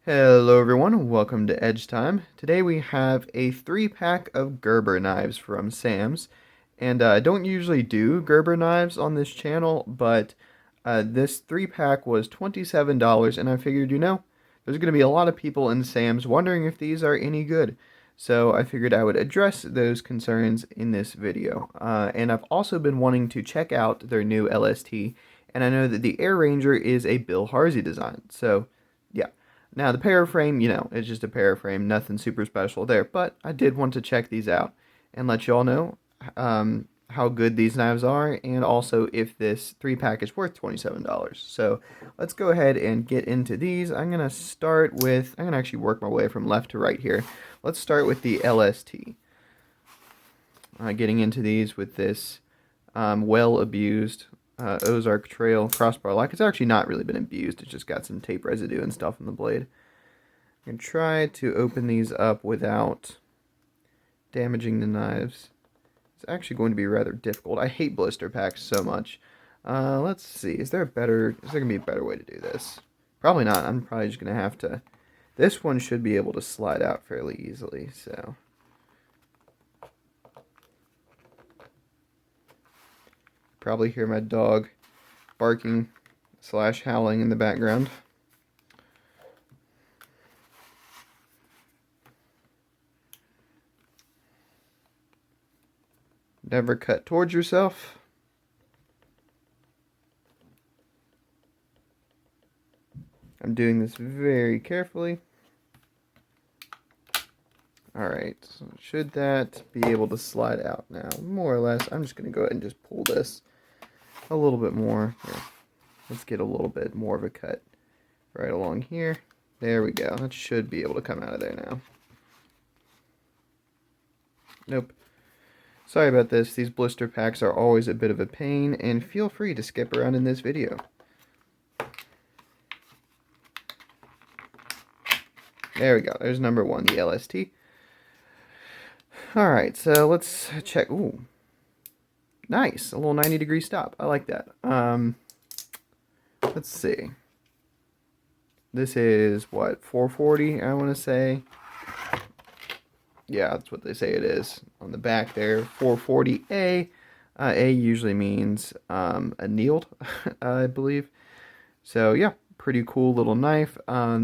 Hello everyone, welcome to Edge Time. Today we have a 3-pack of Gerber knives from Sam's. And I don't usually do Gerber knives on this channel, but this 3-pack was $27 and I figured, there's going to be a lot of people in Sam's wondering if these are any good. So I figured I would address those concerns in this video. And I've also been wanting to check out their new LST, and I know that the Air Ranger is a Bill Harsey design. So yeah. Now, the paraframe, it's just a paraframe, nothing super special there, but I did want to check these out and let you all know how good these knives are, and also if this 3-pack is worth $27. So let's go ahead and get into these. I'm going to actually work my way from left to right here. Let's start with the LST. Getting into these with this well-abused Ozark Trail crossbar lock. It's actually not really been abused. It's just got some tape residue and stuff on the blade. I'm going to try to open these up without damaging the knives. It's actually going to be rather difficult. I hate blister packs so much. Let's see. Is there going to be a better way to do this? Probably not. I'm probably just going to have to... This one should be able to slide out fairly easily, so... Probably hear my dog barking / howling in the background. Never cut towards yourself. I'm doing this very carefully. Alright, so should that be able to slide out now? More or less. I'm just going to go ahead and just pull this a little bit more. Here, let's get a little bit more of a cut right along here. There we go. That should be able to come out of there now. Nope. Sorry about this. These blister packs are always a bit of a pain, and feel free to skip around in this video. There we go. There's number 1, the LST. Alright, so let's check. Ooh. Nice. A little 90-degree stop. I like that. Let's see. This is, what, 440, I want to say. Yeah, that's what they say it is. On the back there, 440A. A usually means annealed, I believe. So, yeah, pretty cool little knife. I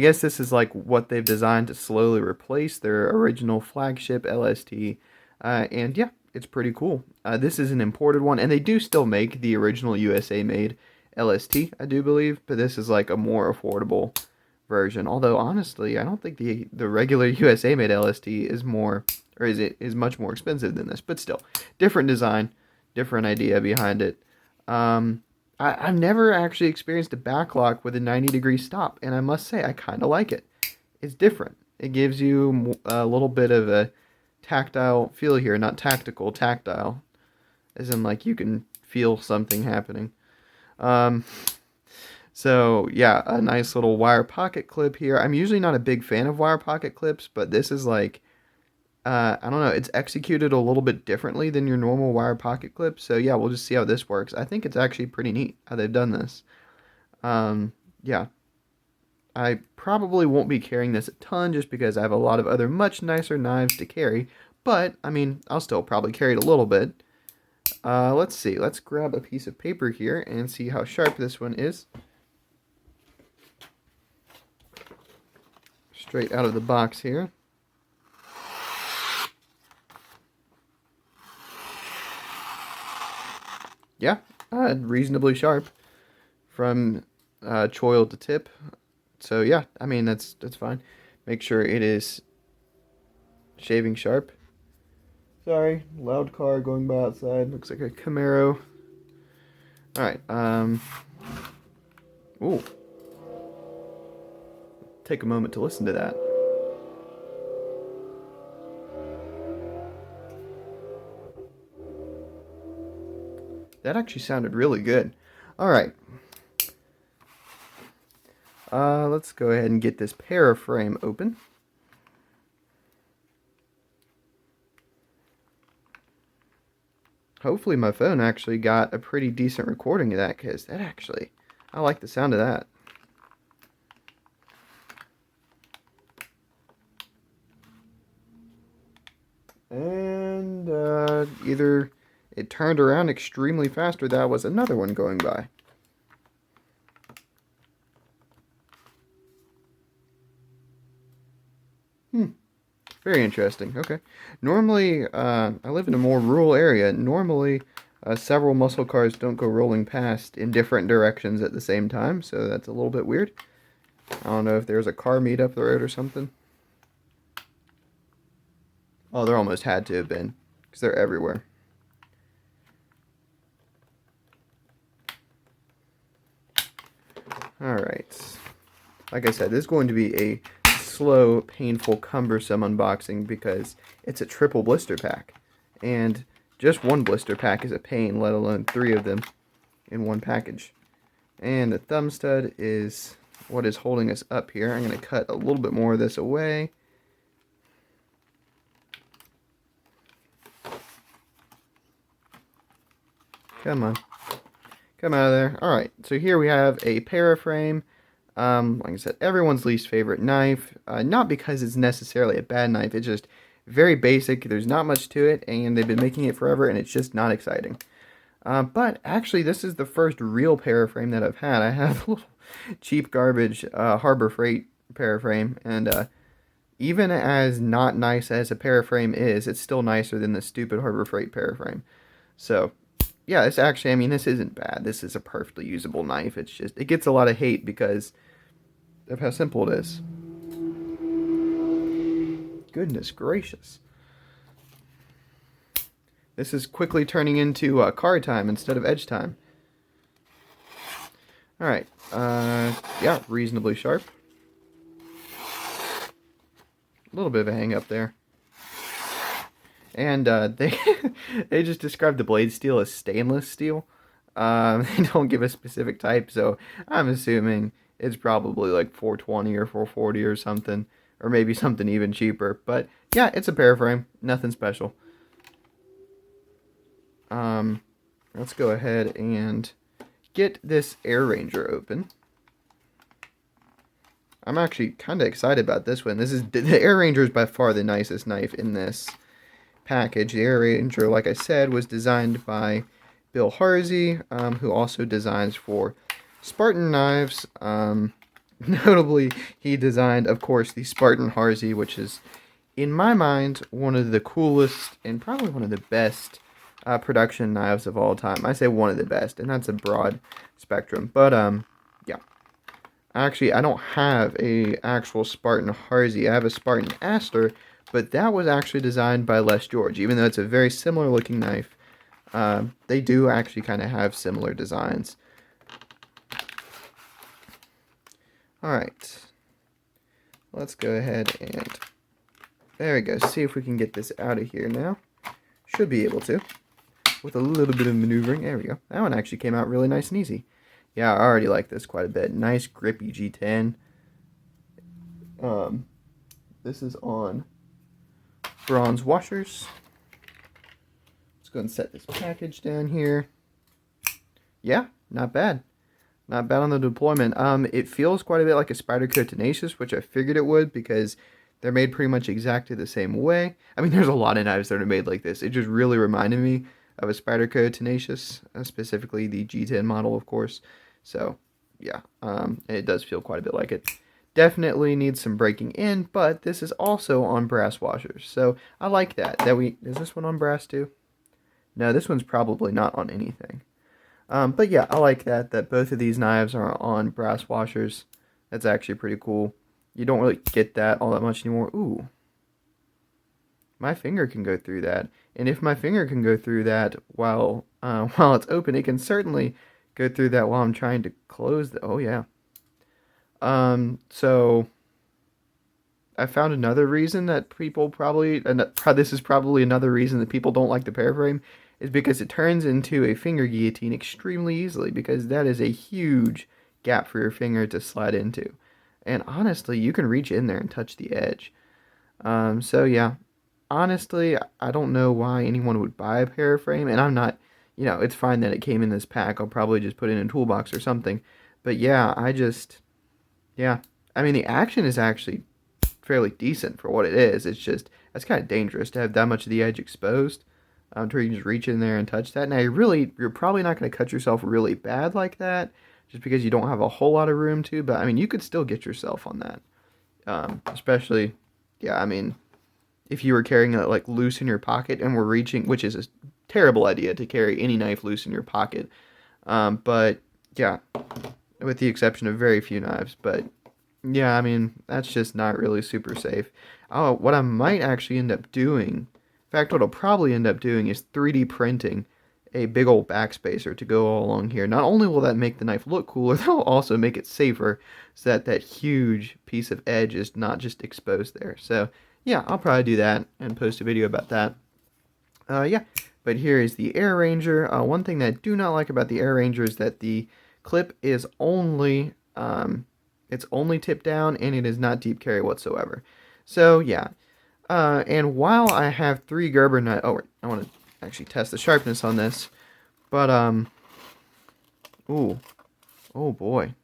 guess this is like what they've designed to slowly replace their original flagship LST. And yeah, it's pretty cool. This is an imported one, and they do still make the original USA-made LST, I do believe, but this is like a more affordable version. Although honestly, I don't think the regular USA-made LST is much more expensive than this, but still, different design, different idea behind it. I've never actually experienced a backlock with a 90-degree stop, and I must say I kind of like it. It's different. It gives you a little bit of a tactile feel here, not tactical, tactile, as in like you can feel something happening. So yeah, a nice little wire pocket clip here. I'm usually not a big fan of wire pocket clips, but this is like, I don't know, it's executed a little bit differently than your normal wire pocket clip. So yeah, we'll just see how this works. I think it's actually pretty neat how they've done this. Yeah. I probably won't be carrying this a ton just because I have a lot of other much nicer knives to carry. But, I mean, I'll still probably carry it a little bit. Let's see. Let's grab a piece of paper here and see how sharp this one is. Straight out of the box here. Yeah, reasonably sharp from choil to tip. So yeah, I mean that's fine. Make sure it is shaving sharp. Sorry, loud car going by outside. Looks like a Camaro. All right. Ooh. Take a moment to listen to that. That actually sounded really good. All right. Let's go ahead and get this paraframe open. Hopefully my phone actually got a pretty decent recording of that, because that actually, I like the sound of that. either it turned around extremely fast or that was another one going by. Very interesting. Okay. Normally, I live in a more rural area. Normally, several muscle cars don't go rolling past in different directions at the same time, so that's a little bit weird. I don't know if there's a car meet up the road or something. Oh, there almost had to have been, because they're everywhere. Alright. Like I said, this is going to be a slow, painful, cumbersome unboxing because it's a triple blister pack. And just one blister pack is a pain, let alone 3 of them in one package. And the thumb stud is what is holding us up here. I'm going to cut a little bit more of this away. Come on. Come out of there. Alright, so here we have a paraframe. Like I said, everyone's least favorite knife. Not because it's necessarily a bad knife, it's just very basic. There's not much to it, and they've been making it forever, and it's just not exciting. But actually, this is the first real paraframe that I've had. I have a little cheap garbage Harbor Freight paraframe, and even as not nice as a paraframe is, it's still nicer than the stupid Harbor Freight paraframe. So, yeah, it's actually, I mean, this isn't bad. This is a perfectly usable knife. It's just, it gets a lot of hate because of how simple it is. Goodness gracious. This is quickly turning into card time instead of edge time. Alright, yeah, reasonably sharp. A little bit of a hang up there. And they they just described the blade steel as stainless steel. They don't give a specific type, so I'm assuming it's probably like 420 or 440 or something, or maybe something even cheaper. But yeah, it's a paraframe, nothing special. Let's go ahead and get this Air Ranger open. I'm actually kind of excited about this one. The Air Ranger is by far the nicest knife in this package. The Air Ranger, like I said, was designed by Bill Harsey, who also designs for Spartan knives. Notably, he designed, of course, the Spartan Harsey, which is, in my mind, one of the coolest and probably one of the best production knives of all time. I say one of the best, and that's a broad spectrum. But, yeah. Actually, I don't have a actual Spartan Harsey. I have a Spartan Aster, but that was actually designed by Les George. Even though it's a very similar looking knife, they do actually kind of have similar designs. Alright, let's go ahead and, there we go, see if we can get this out of here now. Should be able to, with a little bit of maneuvering. There we go. That one actually came out really nice and easy. Yeah, I already like this quite a bit. Nice grippy G10. This is on bronze washers. Let's go and set this package down here. Yeah, not bad. Not bad on the deployment. It feels quite a bit like a Spyderco Tenacious, which I figured it would because they're made pretty much exactly the same way. I mean, there's a lot of knives that are made like this. It just really reminded me of a Spyderco Tenacious, specifically the G10 model, of course. So, yeah, it does feel quite a bit like it. Definitely needs some breaking in, but this is also on brass washers. So, I like that. Is this one on brass too? No, this one's probably not on anything. But yeah, I like that both of these knives are on brass washers. That's actually pretty cool. You don't really get that all that much anymore. Ooh. My finger can go through that. And if my finger can go through that while it's open, it can certainly go through that while I'm trying to close the... Oh, yeah. So I found another reason that people probably... this is probably another reason that people don't like the paraframe, is because it turns into a finger guillotine extremely easily, because that is a huge gap for your finger to slide into. And honestly, you can reach in there and touch the edge. So yeah, honestly, I don't know why anyone would buy a paraframe, and I'm not, it's fine that it came in this pack. I'll probably just put it in a toolbox or something. But yeah, yeah. I mean, the action is actually fairly decent for what it is. It's just, it's kind of dangerous to have that much of the edge exposed. to where you can just reach in there and touch that. Now, you're probably not going to cut yourself really bad like that, just because you don't have a whole lot of room to. But I mean, you could still get yourself on that, especially, yeah. I mean, if you were carrying it like loose in your pocket and were reaching, which is a terrible idea to carry any knife loose in your pocket. But yeah, with the exception of very few knives. But yeah, I mean, that's just not really super safe. Oh, what I might actually end up doing, in fact, what I'll probably end up doing is 3D printing a big old backspacer to go all along here. Not only will that make the knife look cooler, that'll also make it safer so that that huge piece of edge is not just exposed there. So yeah, I'll probably do that and post a video about that. Yeah, but here is the Air Ranger. One thing that I do not like about the Air Ranger is that the clip is only it's only tip down, and it is not deep carry whatsoever. So yeah, and while I have 3 Gerber knives, oh wait, I want to actually test the sharpness on this, but ooh, oh boy,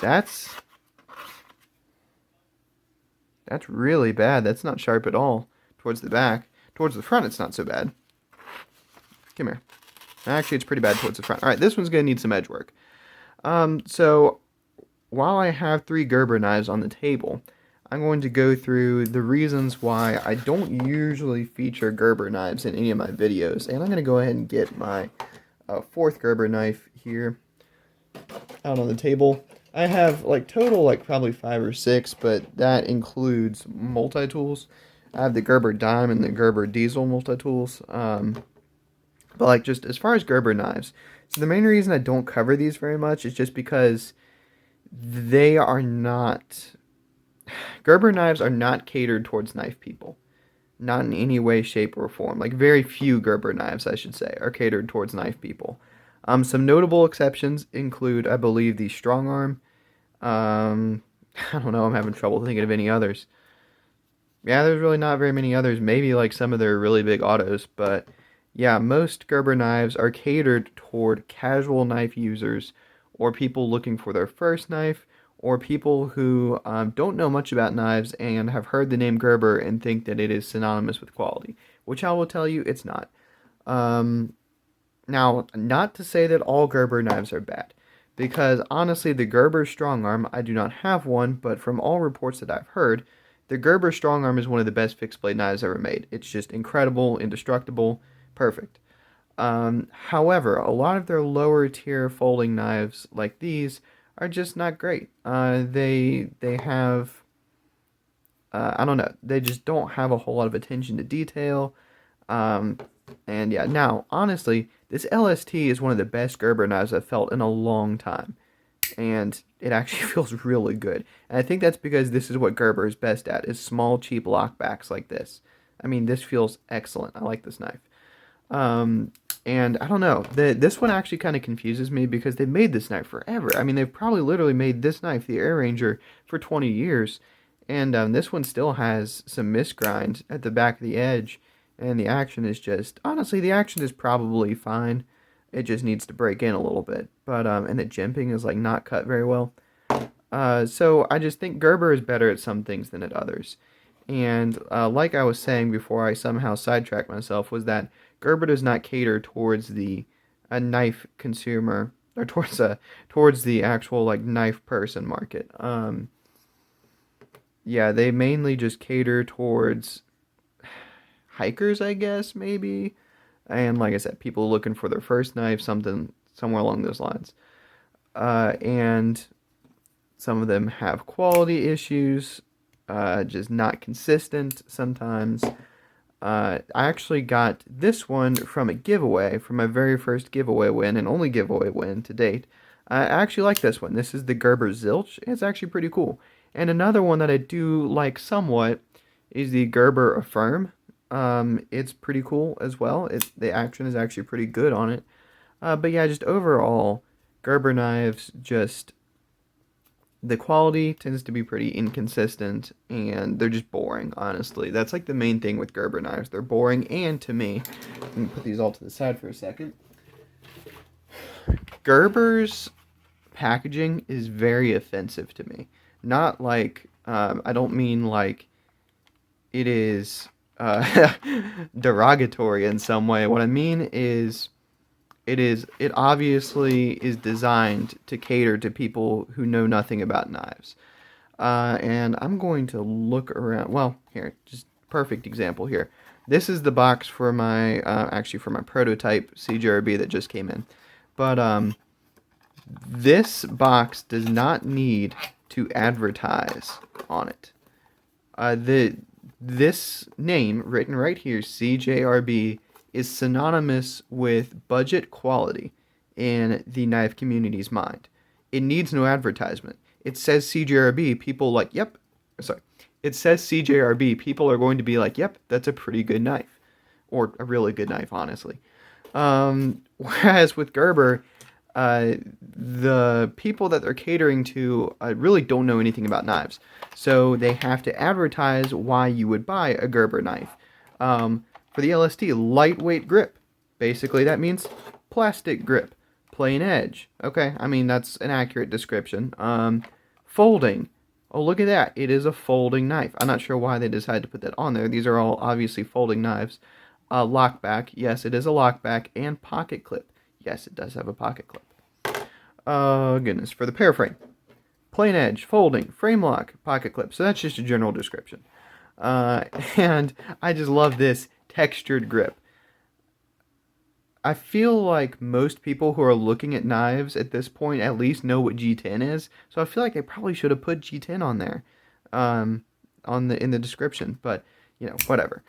that's really bad. That's not sharp at all towards the back. Towards the front, it's not so bad. Come here. Actually, it's pretty bad towards the front. All right, this one's going to need some edge work. So while I have 3 Gerber knives on the table, I'm going to go through the reasons why I don't usually feature Gerber knives in any of my videos. And I'm going to go ahead and get my 4th Gerber knife here out on the table. I have like total like probably 5 or 6, but that includes multi-tools. I have the Gerber Dime and the Gerber Diesel multi-tools. But like just as far as Gerber knives, so the main reason I don't cover these very much is just because they are not, Gerber knives are not catered towards knife people. Not in any way, shape, or form. Like very few Gerber knives, I should say, are catered towards knife people. Some notable exceptions include, I believe, the Strong Arm. I don't know, I'm having trouble thinking of any others. Yeah, there's really not very many others. Maybe like some of their really big autos, but yeah, most Gerber knives are catered toward casual knife users or people looking for their first knife or people who don't know much about knives and have heard the name Gerber and think that it is synonymous with quality, which I will tell you it's not. Um, Now, not to say that all Gerber knives are bad, because honestly, the Gerber Strong Arm, I do not have one, but from all reports that I've heard, the Gerber Strong Arm is one of the best fixed blade knives ever made. It's just incredible, indestructible, perfect. However, a lot of their lower tier folding knives like these are just not great. They have I don't know, they just don't have a whole lot of attention to detail. Um, and yeah, now honestly, this LST is one of the best Gerber knives I've felt in a long time, and it actually feels really good. And I think that's because this is what Gerber is best at: is small, cheap lockbacks like this. I mean, this feels excellent. I like this knife. Um, and I don't know, this one actually kind of confuses me because they've made this knife forever. I mean, they've probably literally made this knife, the Air Ranger, for 20 years. And this one still has some misgrind at the back of the edge. And the action is just, honestly, the action is probably fine. It just needs to break in a little bit. But, and the jimping is like not cut very well. So I just think Gerber is better at some things than at others. And like I was saying before I somehow sidetracked myself, was that Gerber does not cater towards the a knife consumer or towards the actual like knife person market. Yeah, they mainly just cater towards hikers, I guess, maybe. And like I said, people looking for their first knife, something somewhere along those lines. And some of them have quality issues, just not consistent sometimes. I actually got this one from a giveaway, from my very first giveaway win and only giveaway win to date. I actually like this one. This is the Gerber Zilch. It's actually pretty cool. And another one that I do like somewhat is the Gerber Affirm. It's pretty cool as well. The action is actually pretty good on it. But yeah, just overall, Gerber knives just the quality tends to be pretty inconsistent and they're just boring, honestly. That's like the main thing with Gerber knives. They're boring, and to me, let me put these all to the side for a second. Gerber's packaging is very offensive to me. Not like, I don't mean like it is derogatory in some way. What I mean is it obviously is designed to cater to people who know nothing about knives. And I'm going to look around. Well, here, just perfect example here. This is the box for my actually for my prototype CJRB that just came in. But this box does not need to advertise on it. This name written right here, CJRB, is synonymous with budget quality in the knife community's mind. It needs no advertisement. It says CJRB, people like, yep, sorry. It says CJRB, people are going to be like, yep, that's a pretty good knife. Or a really good knife, honestly. Whereas with Gerber, the people that they're catering to really don't know anything about knives. So they have to advertise why you would buy a Gerber knife. For the LST, lightweight grip. Basically, that means plastic grip. Plain edge. Okay, I mean, that's an accurate description. Folding. Oh, look at that. It is a folding knife. I'm not sure why they decided to put that on there. These are all obviously folding knives. Lockback. Yes, it is a lockback. And pocket clip. Yes, it does have a pocket clip. Goodness. For the paraframe. Plain edge, folding, frame lock, pocket clip. So that's just a general description. And I just love this textured grip. I feel like most people who are looking at knives at this point at least know what G10 is. So I feel like they probably should have put G10 on there, in the description. But you know, whatever.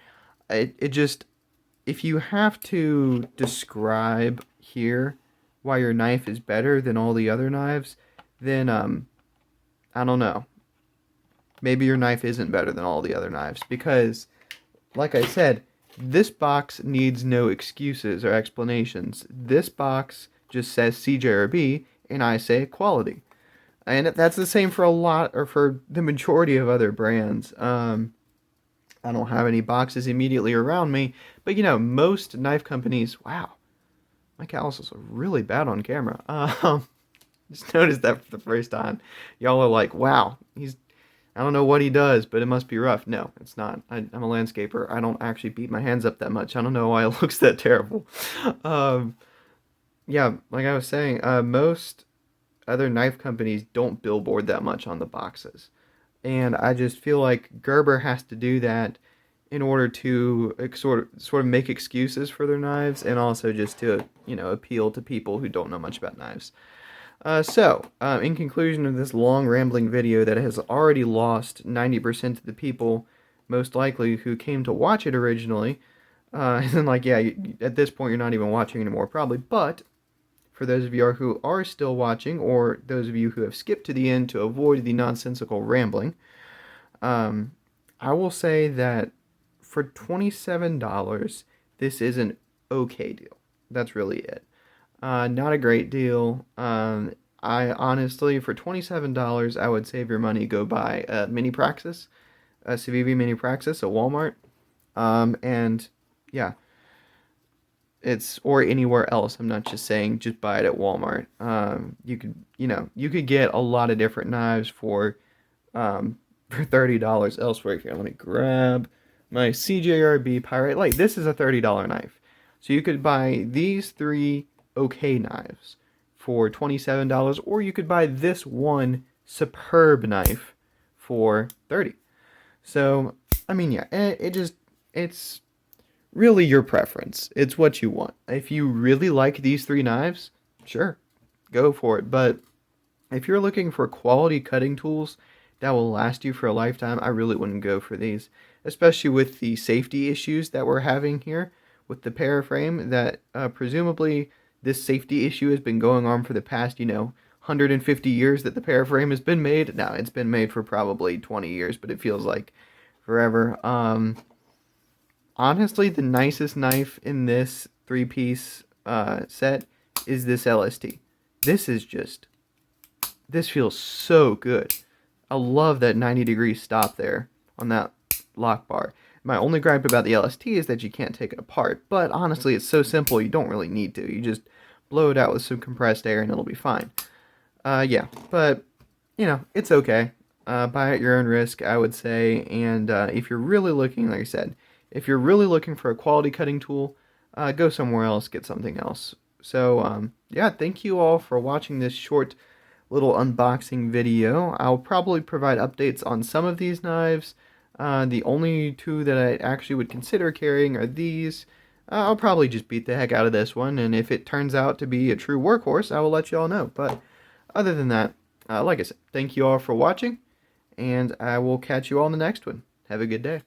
It just, if you have to describe here why your knife is better than all the other knives, then I don't know. Maybe your knife isn't better than all the other knives because, like I said, this box needs no excuses or explanations. This box just says CJRB, and I say quality. And that's the same for for the majority of other brands. I don't have any boxes immediately around me, but you know, most knife companies, wow, my callus is really bad on camera. Just noticed that for the first time. Y'all are like, wow, I don't know what he does, but it must be rough. No, it's not. I'm a landscaper. I don't actually beat my hands up that much. I don't know why it looks that terrible. Yeah, like I was saying, most other knife companies don't billboard that much on the boxes. And I just feel like Gerber has to do that in order to sort of make excuses for their knives and also just to, you know, appeal to people who don't know much about knives. In conclusion of this long rambling video that has already lost 90% of the people, most likely, who came to watch it originally, and like, yeah, at this point you're not even watching anymore, probably, but for those of you who are still watching, or those of you who have skipped to the end to avoid the nonsensical rambling, I will say that for $27, this is an okay deal. That's really it. Not a great deal. I honestly, for $27, I would save your money. Go buy a Mini Praxis, a Civivi Mini Praxis at Walmart. And yeah, or anywhere else. I'm not just saying just buy it at Walmart. You could get a lot of different knives for $30 elsewhere. Here, let me grab my CJRB Pirate Light. This is a $30 knife. So you could buy these three okay knives for $27, or you could buy this one superb knife for $30. So, I mean, yeah, it's really your preference. It's what you want. If you really like these three knives, sure, go for it. But if you're looking for quality cutting tools that will last you for a lifetime, I really wouldn't go for these, especially with the safety issues that we're having here with the paraframe, that presumably this safety issue has been going on for the past, 150 years that the paraframe has been made. Now, it's been made for probably 20 years, but it feels like forever. Honestly, the nicest knife in this three-piece set is this LST. This feels so good. I love that 90-degree stop there on that lock bar. My only gripe about the LST is that you can't take it apart, but honestly, it's so simple you don't really need to. You just blow it out with some compressed air and it'll be fine. Yeah, but, it's okay. buy at your own risk, I would say. And if you're really looking, like I said, if you're really looking for a quality cutting tool, go somewhere else, get something else. So, yeah, thank you all for watching this short little unboxing video. I'll probably provide updates on some of these knives. The only two that I actually would consider carrying are these. I'll probably just beat the heck out of this one, and if it turns out to be a true workhorse, I will let you all know. But other than that, like I said, thank you all for watching, and I will catch you all in the next one. Have a good day.